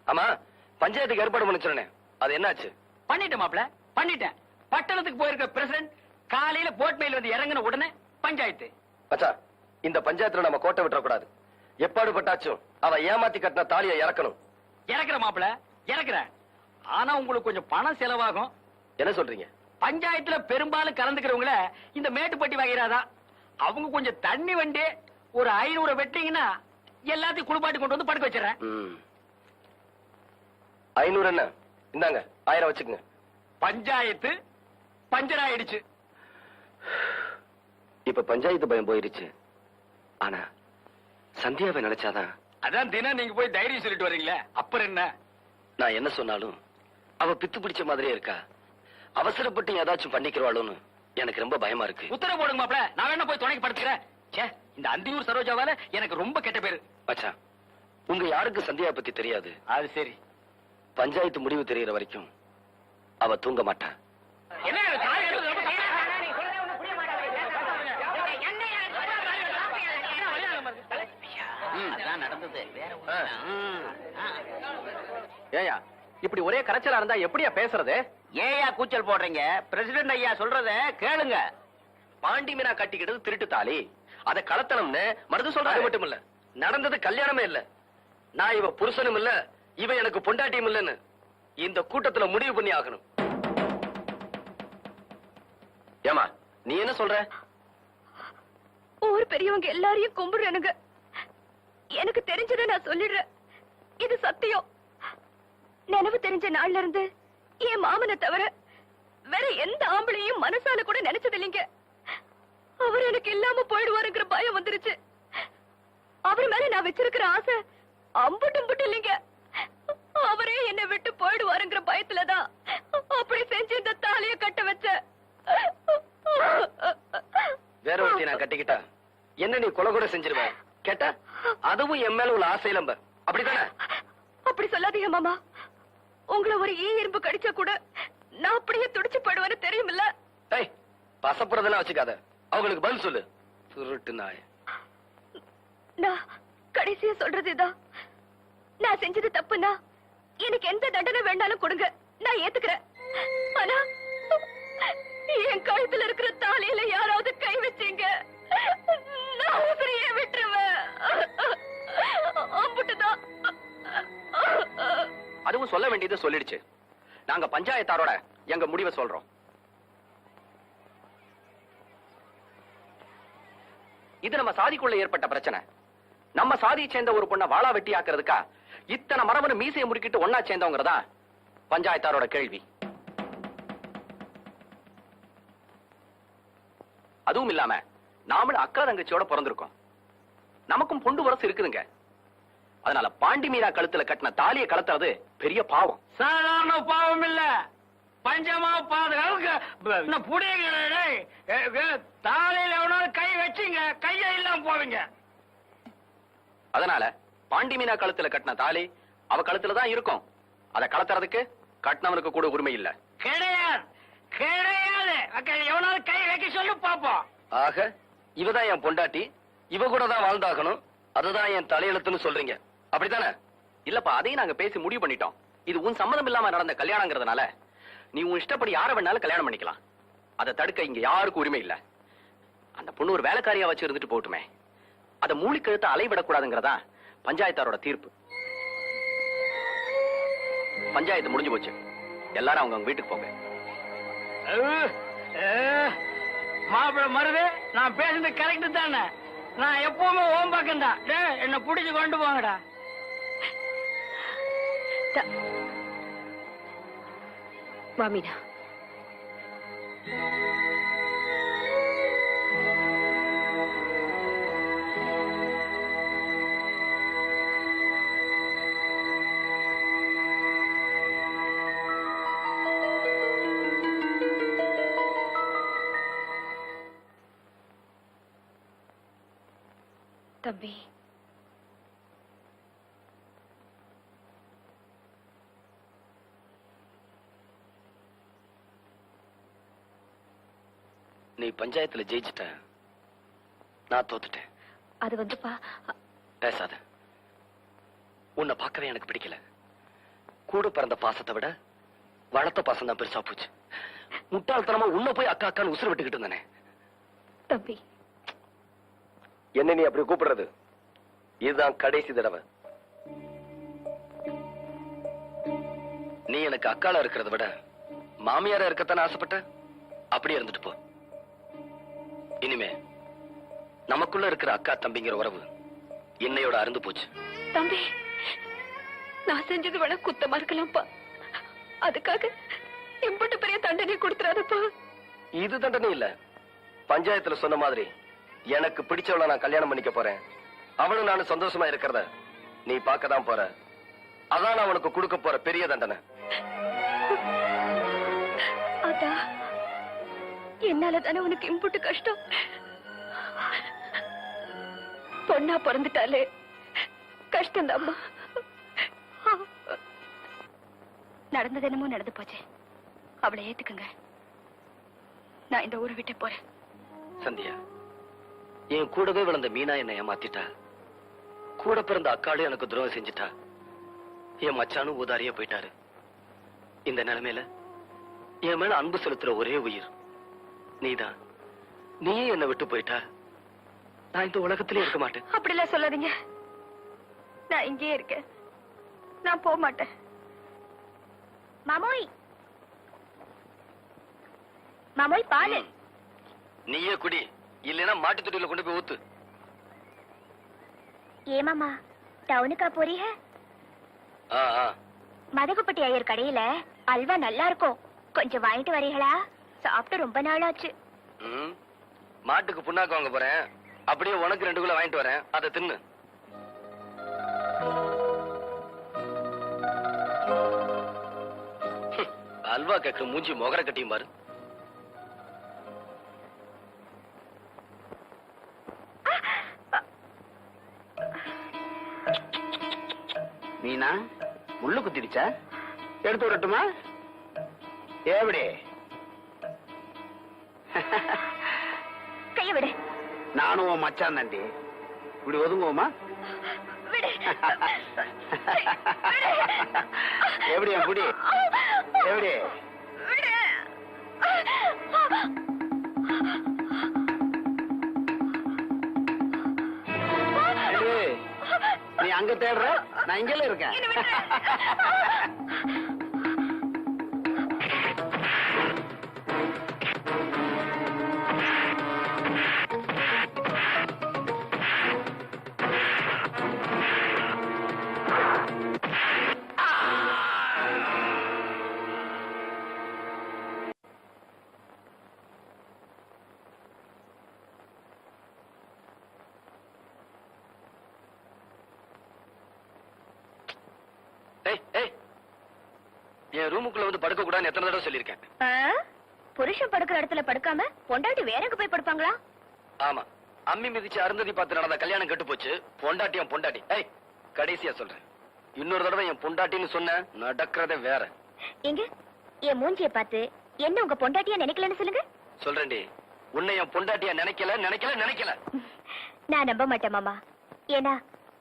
ஆமா, பஞ்சாயத்துக்கு ஏற்பாடு பண்ண சொன்னேன், அது என்னாச்சு? பண்ணிட்டேன் மாப்ள, பண்ணிட்டேன். பட்டணத்துக்கு போயிருக்க பிரசிடண்ட் காலையில போட் மேல வந்து இறங்கின உடனே பஞ்சாயத்து. மச்சா, இந்த பஞ்சாயத்துல நம்ம கோட்டை விட்டுற கூடாது. எப்பாடு பட்டாச்சும் அவ ஏமாத்தி கட்டின தாலியை இறக்கணும். இறக்குற மாப்ள, இறக்குறேன். ஆனா உங்களுக்கு கொஞ்சம் பணம் செலவாகும். என்ன சொல்றீங்க? பஞ்சாயத்துல பெரும்பாலும் கலந்துக்கிறவங்கள இந்த மேட்டுப்பட்டி வகைராதான். அவங்க கொஞ்சம் தண்ணி வண்டி ஒரு 500 வெட்டிங்கன்னா எல்லாத்தையும் குளிப்பாட்டி கொண்டு வந்து படுக்க வச்சிடறேன். 500 என்ன? இந்தாங்க 1000 வச்சுக்கங்க. பஞ்சாயத்து பஞ்சர் ஆயிடுச்சு. இப்ப பஞ்சாயத்து பயம் போயிருச்சு. ஆனா சந்தியாவை நினைச்சாதான். அதான் தினம் நீங்க போய் தைரியம் சொல்லிட்டு வர்றீங்களே, அப்புறம் என்ன? நான் என்ன சொன்னாலும் அவ பித்து பிடிச்ச மாதிரியே இருக்கா. அவசரப்பட்டு ஏதாச்சும் பண்ணிக்கிறவாளுன்னு எனக்கு ரொம்ப பயமா இருக்கு. உத்தரவு போடுங்க மாப்ள, நான் வேணா போய் துணைக்கு படுத்துக்கிறேன். இந்த அந்தியூர் சரோஜாவால எனக்கு ரொம்ப கெட்ட பேரு. மச்சான், உங்க யாருக்கு சந்தியா பத்தி தெரியாது. அது சரி. பஞ்சாயத்து முடிவு தெரியற வரைக்கும் அவ தூங்க மாட்டா. என்ன நடந்தது? ஏயா இப்படி ஒரே கரைச்சலா இருந்தா எப்படியா பேசுறது? ஏயா கூச்சல் போடுறீங்க? பிரசிடண்ட் ஐயா சொல்றத கேளுங்க. பாண்டி மீனா கட்டிக்கிட்டது திருட்டு தாலி, அத கலத்தனம்னு மருது சொல்றது மட்டும் இல்ல, நடந்தது கல்யாணமே இல்ல. நான் இவ புருஷனும் இல்ல, இவ எனக்கு பொண்டாட்டியும் இல்லன்னு இந்த கூட்டத்துல முடிவு பண்ணி ஆகணும். ஏமா நீ என்ன சொல்ற? ஊர் பெரியவங்க எல்லாரையும் கும்பிடுறேனுங்க. எனக்கு தெரிஞ்சதை நான் சொல்லிடுறேன். இது சத்தியம். நினைவு தெரிஞ்ச நாள்ல இருந்து என் மாமனை தவிர வேற எந்த ஆம்பளையும் மனசால கூட நினைச்சது இல்லைங்க. அவர் எனக்கு இல்லாம போயிடுவாருங்கிற பயம் வந்துருச்சு. அவர் மேல நான் வச்சிருக்கிற ஆசை அம்புட்டு இல்லைங்க. அவரே என்னை விட்டு போயிடுவாருங்கிற பயத்துலதான் அப்படி செஞ்சு இந்த தாலியை கட்ட வச்ச. வேற ஒருத்தி நான் கட்டிக்கிட்டா என்ன நீ கொலை கூட செஞ்சிருவ கேட்டா, அதுவும் என் மேல உள்ள ஆசையிலம்ப. அப்படித்தானே? அப்படி சொல்லாதீங்க மாமா. உங்களை ஒரு இரும்பு கடிச்சா கூட நான் அப்படியே துடிச்சு போயிடுவேன்னு தெரியுமில்ல. பசப்புறதெல்லாம் வச்சுக்காத, அவங்களுக்கு பதில் சொல்லு. திருட்டு நாய். நான் கடைசியா சொல்றதுதான், நான் செஞ்சது தப்புன்னா எனக்கு எந்த தண்டனை வேணாலும் கொடுங்க, நான் ஏத்துக்கிறேன். ஆனா என் கழுத்துல இருக்கிற தாலியில யாராவது கை வச்சீங்க, நான் உசிரியே விட்டுருவேன். அம்புட்டுதான். அதுவும் சொல்ல வேண்டியதை சொல்லிடுச்சு. நாங்க பஞ்சாயத்தாரோட எங்க முடிவை சொல்றோம். இது நம்ம சாதிக்குள்ள ஏற்பட்ட பிரச்சனை. நம்ம சாதியை சேர்ந்த ஒரு பொண்ணை வாளா வெட்டி ஆக்குறதுக்கா இத்தனை மரபணு மீசையை முறுக்கிட்டு ஒன்னா சேர்ந்தவங்கறதா பஞ்சாயத்தாரோட கேள்வி. அதுவும் இல்லாம நாமளும் அக்கா தங்கச்சியோட பிறந்திருக்கோம். நமக்கும் பொண்டு வரசு இருக்குதுங்க. அதனால பாண்டி மீனா கழுத்துல கட்டின தாலியை கலத்துறது பெரிய பாவம். சாதாரண பாவம் இல்ல, பஞ்சமா பாதுகாப்பு. தாலியில எவனாவது கை வச்சுங்க, கைய இல்லாம போவீங்க. அதனால பாண்டி மீனா கழுத்துல கட்டின தாலி அவ கழுத்துலதான் இருக்கும். அதை கலத்துறதுக்கு கட்டினவனுக்கு கூட உரிமை இல்ல. கிடையாது, கிடையாது. எவனாவது கை வைக்க சொல்லி பாப்போம். ஆக இவதான் என் பொண்டாட்டி, இவ கூட தான் வாழ்ந்தாகணும், அதுதான் என் தலையெழுத்துன்னு சொல்றீங்க, அப்படித்தானே? இல்லப்பா, அதையும் நாங்க பேசி முடிவு பண்ணிட்டோம். இது உன் சம்மதம் இல்லாம நடந்த கல்யாணங்கிறதுனால நீ உன் இஷ்டப்படி யார வேணாலும் கல்யாணம் பண்ணிக்கலாம். அதை தடுக்க இங்க யாருக்கும் உரிமை இல்ல. அந்த பொண்ணு ஒரு வேலைக்காரியா வச்சு இருந்துட்டு போட்டுமே, அதை மூலிக்கழுத்தை அலைவிடக்கூடாதுங்கிறதா பஞ்சாயத்தாரோட தீர்ப்பு. பஞ்சாயத்து முடிஞ்சு போச்சு. எல்லாரும் அவங்க வீட்டுக்கு போங்க. மாப்பிள்ள மருது, நான் பேசுறது கரெக்ட் தானே? நான் எப்பவுமே ஓம் பக்கம் தான். என்ன புடிச்சு கொண்டு போங்கடா. மாமினா, தம்பி, நீ பஞ்சாயத்துல ஜெயிச்சிட்ட, நான் தோத்துட்டேன். அது வந்துப்பா. பேசாத. உன்னை பார்க்கவே எனக்கு பிடிக்கல. கூட பிறந்த பாசத்தை விட வளர்த்த பாசம் தான் பெருசா போச்சு. முட்டாள்தனமா உன்ன போய் அக்கா அக்கான்னு உசுறு விட்டுக்கிட்டு இருந்தானே. தம்பி, என்ன நீ அப்படி கூப்பிடுறது? இதுதான் கடைசி தடவை. நீ எனக்கு அக்காளா இருக்கிறத விட மாமியாரா இருக்கத்தானே ஆசைப்பட்ட. அப்படியே இருந்துட்டு போ. இனிமே நமக்குள்ள இருக்கிற அக்கா தம்பிங்கிற உறவு என்னையோட அருந்து போச்சு. தம்பி, நான் செஞ்சது வேணா குத்தமா இருக்கலாம்ப்பா. அதுக்காக எம்பட்டு பெரிய தண்டனை கொடுத்துறாதப்பா. இது தண்டனை இல்ல. பஞ்சாயத்துல சொன்ன மாதிரி எனக்கு பிடிச்சவள நான் கல்யாணம் பண்ணிக்க போறேன். அவளும் நானும் சந்தோஷமா இருக்கிறத நீ பார்க்கதான் போற. அதான் நான் உனக்கு கொடுக்க போற பெரிய தண்டனை. அதா, என்னால தானே உனக்கு இம்புட்டு கஷ்டம். பொண்ணா பிறந்துட்டாலே கஷ்டம் தாம்மா. நடந்தது என்னமோ நடந்து போச்சு. அவளை ஏத்துக்குங்க. நான் இந்த ஊரை விட்டு போறேன். சந்தியா, என் கூடவே விழுந்த மீனா என்னை ஏமாத்திட்டா. கூட பிறந்த அக்காளும் எனக்கு துரோகம் செஞ்சுட்டா. என் மச்சானும் ஊதாரியா போயிட்டாரு. இந்த நிலைமையில என் மேல அன்பு செலுத்துற ஒரே உயிர் நீதான். நீயே என்னை விட்டு போயிட்டா நான் இந்த உலகத்திலே இருக்க மாட்டேன். அப்படிலாம் சொல்லாதீங்க. நான் இங்கேயே இருக்கேன். நான் போக மாட்டேன். மாமோய், மாமோய் பாலு. நீயே குடி, இல்லைன்னா மாட்டு தொட்டியில கொண்டு போய் ஊத்து. ஏமாமா, டவுனுக்கா போறீங்க? மதகுப்பட்டி ஐயர் கடையில அல்வா நல்லா இருக்கும். கொஞ்சம் வாங்கிட்டு வரீங்களா? சாப்பிட்டு ரொம்ப நாள் ஆச்சு. மாட்டுக்கு புண்ணாக்கு வாங்க போறேன். அப்படியே உனக்கு 2 கிலோ வாங்கிட்டு வரேன். அதை தின்னு. அல்வா கேட்கிற மூஞ்சி மொகர கட்டியும் பாரு. மீனா, முள்ளு குத்திடுச்சா? எடுத்து விடட்டுமா? எப்படி? கைய விடு. நானும் உன் மச்சான் தாண்டி. இப்படி ஒதுங்குவோமா? எப்படி என் குடி? எப்படி? நீ அங்க தேடுற, நான் இங்கல இருக்கேன். என் ரூமுக்குள்ள வந்து படுக்க கூடாதுன்னு எத்தனை தடவை சொல்லியிருக்கேன். புருஷன் படுக்கிற இடத்துல படுக்காம பொண்டாட்டி வேற எங்க போய் படுப்பாங்களா? ஆமா, அம்மி மிதிச்சு அருந்ததி பார்த்து நடந்த கல்யாணம் கெட்டு போச்சு. பொண்டாட்டி என் பொண்டாட்டி. கடைசியா சொல்றேன், இன்னொரு தடவை என் பொண்டாட்டின்னு சொன்ன நடக்கிறதே வேற. எங்க என் மூஞ்சிய பார்த்து என்ன உங்க பொண்டாட்டியா நினைக்கலன்னு சொல்லுங்க. சொல்றேன்டி, உன்னை என் பொண்டாட்டியா நினைக்கல. நான் நம்ப மாட்டேன் மாமா. ஏன்னா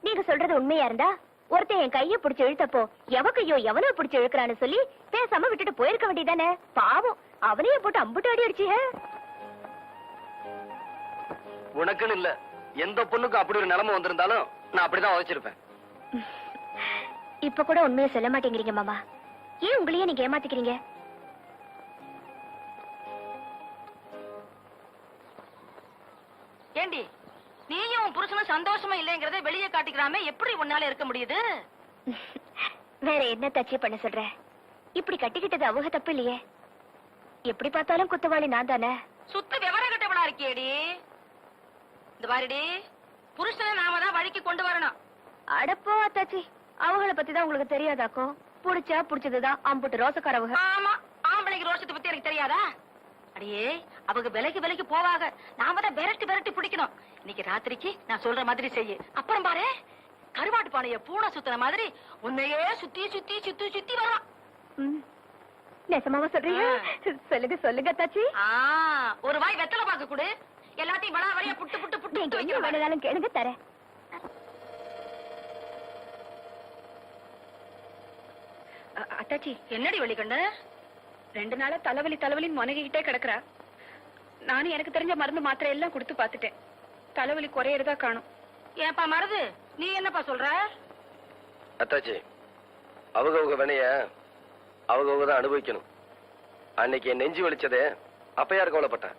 நீங்க சொல்றது உண்மையா இருந்தா ஒருத்தன் என் கைய பிடிச்சு இழுத்தப்போ எவக்கையோ எவனோ பிடிச்சு இழுக்கிறான்னு சொல்லி பேசாம விட்டுட்டு போயிருக்க வேண்டியதானே. பாவம், அவனையே போட்டு அம்புட்டு அடி அடிச்சிய. உனக்குன்னு இல்ல, எந்த பொண்ணுக்கும் அப்படி ஒரு நிலைமை வந்திருந்தாலும் நான் அப்படிதான் உழைச்சிருப்பேன். இப்ப கூட உண்மையை சொல்ல மாட்டேங்கிறீங்க மாமா. ஏன் உங்களையே நீங்க ஏமாத்திக்கிறீங்க? ஏண்டி, நீயும் உன் புருஷனும் சந்தோஷமா இல்லைங்கறத வெளியே காட்டிக்கிறாம எப்படி உன்னால இருக்க முடியுது? வேற என்ன தச்சு பண்ண சொல்ற? இப்படி கட்டிக்கிட்டது அவங்க தப்பு இல்லையே. எப்படி பார்த்தாலும் குத்தவாளி நான் தானே. சுத்த விவரம் கட்டவளா இருக்கியேடி. இந்த பாருடி, புருஷனை நாம தான் வழிக்கு கொண்டு வரணும். அடப்போ அத்தாச்சி, அவங்கள பத்தி தான் உங்களுக்கு தெரியாதாக்கும். புடிச்சா புடிச்சதுதான் அம்புட்டு ரோசக்காரவங்க. ஆமா, ஆம்பளைக்கு ரோஷத்தை பத்தி எனக்கு தெரியாதா? அடியே, அவங்க விலைக்கு போவாங்க. நாம தான் விரட்டி பிடிக்கணும். இன்னைக்கு ராத்திரிக்கு நான் சொல்ற மாதிரி செய்ய. அப்புறம் பாரு, கருவாட்டு பானைய பூனை சுத்துற மாதிரி உன்னையே சுத்தி வரும். நெசமாவா சொல்றீங்க? சொல்லுங்க அத்தாச்சி. ஒரு வாய் வெத்தலை பாக்க கொடு. எல்லாத்தையும் வளா வரையா புட்டு வேணாலும் கேளுங்க, தரேன். அத்தாச்சி என்னடி வலிக்கண்ட? 2 நாளா தலைவலின்னு முனகிக்கிட்டே கிடக்குறா. நானும் எனக்கு தெரிஞ்ச மருந்து மாத்திரை எல்லாம் கொடுத்து பார்த்துட்டேன். தலைவலி குறையறதா காணும். ஏப்பா மருது, நீ என்னப்பா சொல்ற? அத்தாச்சி, அவங்க வினைய அவங்க தான் அனுபவிக்கணும். அன்னைக்கு என் நெஞ்சு வலிச்சதே அப்ப யாரு கவலைப்பட்டேன்?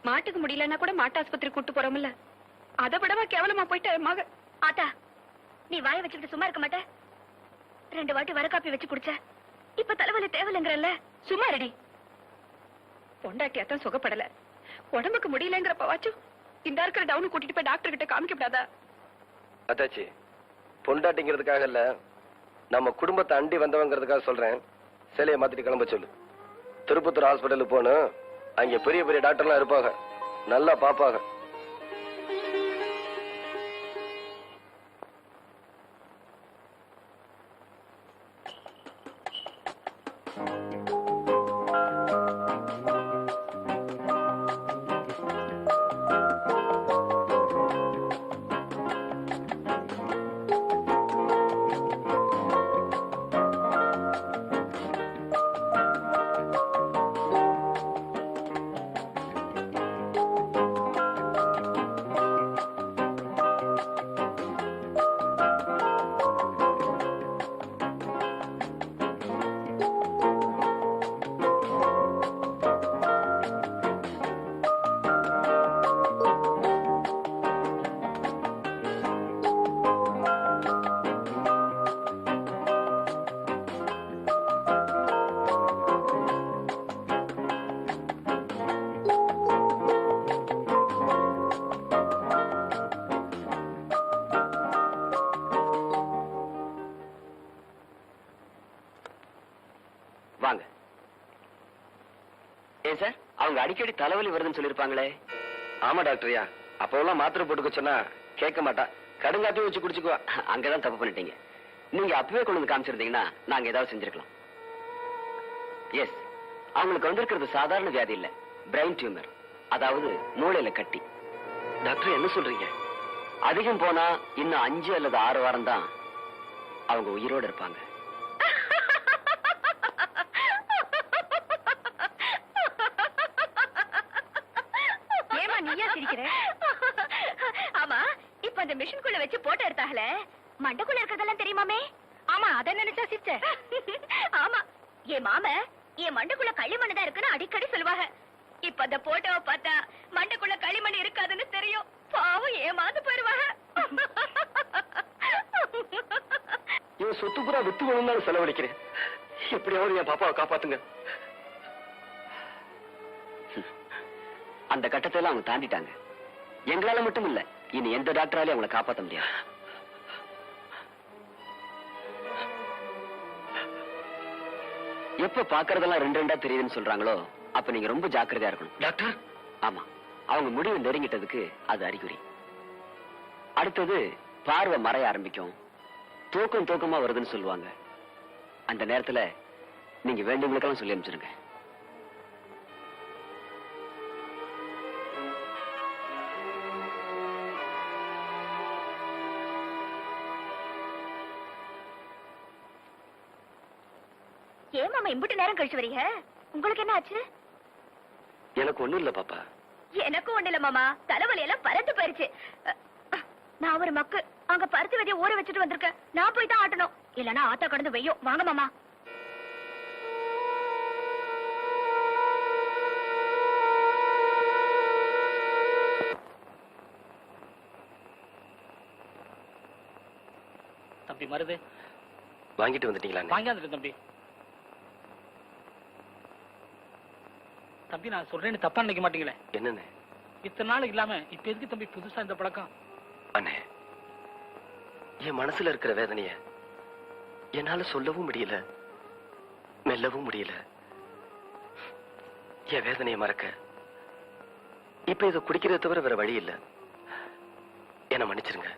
மாட்டுக்கு முடியலன்னா கூட மாட்டு ஆஸ்பத்திரி கூட்டு போறோம்ல, அதை விடவா கேவலமா போயிட்ட மக. ஆத்தா, நீ வாய வச்சுக்கிட்டு சும்மா இருக்க மாட்ட? 2 வாட்டி வர காப்பி வச்சு குடிச்ச, இப்ப தலைவலி தேவலைங்கிறல்ல, சும்மா ரெடி. பொண்டாட்டியாத்தான் சுகப்படல, உடம்புக்கு முடியலங்கிறப்பவாச்சும் இந்த இருக்கிற டவுனு கூட்டிட்டு போய் டாக்டர் கிட்ட காமிக்கப்படாதா? அத்தாச்சி, பொண்டாட்டிங்கிறதுக்காக இல்ல, நம்ம குடும்பத்தை அண்டி வந்தவங்கிறதுக்காக சொல்றேன். சிலையை மாத்திட்டு கிளம்ப சொல்லு. திருப்பத்தூர் ஹாஸ்பிட்டலுக்கு போகணும். அங்க பெரிய பெரிய டாக்டர்லாம் இருப்பாங்க, நல்லா பாப்பாங்க. வாங்க. ஏன் சார், அவங்க அடிக்கடி தலைவலி வருதுன்னு சொல்லிருப்பாங்களே? ஆமா டாக்டர்யா, அப்போல்லாம் மாத்திரை போட்டுக்க சொன்னா கேட்க மாட்டா, கடுங்காத்தையும் வச்சு குடிச்சுக்குவா. அங்கதான் தப்பு பண்ணிட்டீங்க. நீங்க அப்பவே கொண்டு வந்து காமிச்சிருந்தீங்கன்னா நாங்க ஏதாவது செஞ்சிருக்கலாம். எஸ், அவங்களுக்கு வந்திருக்கிறது சாதாரண வியாதி இல்ல, பிரெயின் டியூமர், அதாவது மூளையில கட்டி. டாக்டர் என்ன சொல்றீங்க? அதிகம் போனா இன்னும் 5 அல்லது 6 வாரம் தான் அவங்க உயிரோட இருப்பாங்க. ஆமா, இப்ப அந்த மிஷின்குள்ள வச்சு போட்டோ எடுத்தாங்களே, மண்டக்குள்ள இருக்கிறதெல்லாம் தெரியுமாமே? ஆமா, அதை நினைச்சா சிரிச்ச. ஆமா, என் மாம என் மண்டக்குள்ள களிமண் தான் இருக்குன்னு அடிக்கடி சொல்லுவாங்க. இப்ப அந்த போட்டோவை பார்த்தா மண்டக்குள்ள களிமண் இருக்காதுன்னு தெரியும். பாவம் ஏமாந்து போயிருவாங்க. என் சொத்து பூரா வித்து வேணும்னு செலவழிக்கிறேன். எப்படியாவது என் பாப்பாவை காப்பாத்துங்க. அந்த கட்டத்தை எல்லாம் அவங்க தாண்டிட்டாங்க. எங்களால மட்டும் இல்ல, இனி எந்த டாக்டராலையும் அவங்களை காப்பாற்ற முடியாது. எப்ப பாக்குறதெல்லாம் 2 தெரியுதுன்னு சொல்றாங்களோ அப்ப நீங்க ரொம்ப ஜாக்கிரதையா இருக்கணும் டாக்டர். ஆமா, அவங்க முடிவு நெருங்கிட்டதுக்கு அது அறிகுறி. அடுத்தது பார்வை மறைய ஆரம்பிக்கும், தூக்கமா வருதுன்னு சொல்லுவாங்க. அந்த நேரத்துல நீங்க வேண்டியவங்களுக்கெல்லாம் சொல்லி அனுப்பிச்சிருங்க. ஏன் மாமா இம்புட்டு நேரம் கழிச்சு வரீங்க? உங்களுக்கு என்ன ஆச்சு? எனக்கு ஒண்ணும் இல்ல பாப்பா. எனக்கும் ஒண்ணு இல்ல மாமா, தலைவலி எல்லாம் பறந்து போயிருச்சு. நான் ஒரு மக்கு அங்க பருத்தி விதைய ஊற வச்சுட்டு வந்திருக்கேன். நான் போய் தான் ஆட்டணும், இல்லன்னா ஆத்தா கடந்து வெய்யும். வாங்க மாமா. தம்பி மருது வாங்கிட்டு வந்துட்டீங்களா? வாங்கிட்டு தம்பி. தம்பி, நான் சொல்றேன்னு தப்பா நினைக்க மாட்டீங்களே? என்னன்னு? இத்தனை நாள் இல்லாம இப்ப எதுக்கு தம்பி புதுசா இந்த பழக்கம்? அண்ணே, என் மனசுல இருக்கிற வேதனைய என்னால சொல்லவும் முடியல, மெல்லவும் முடியல. என் வேதனையை மறக்க இப்ப இதை குடிக்கிறத தவிர வேற வழி இல்ல. என்ன மன்னிச்சிருங்க.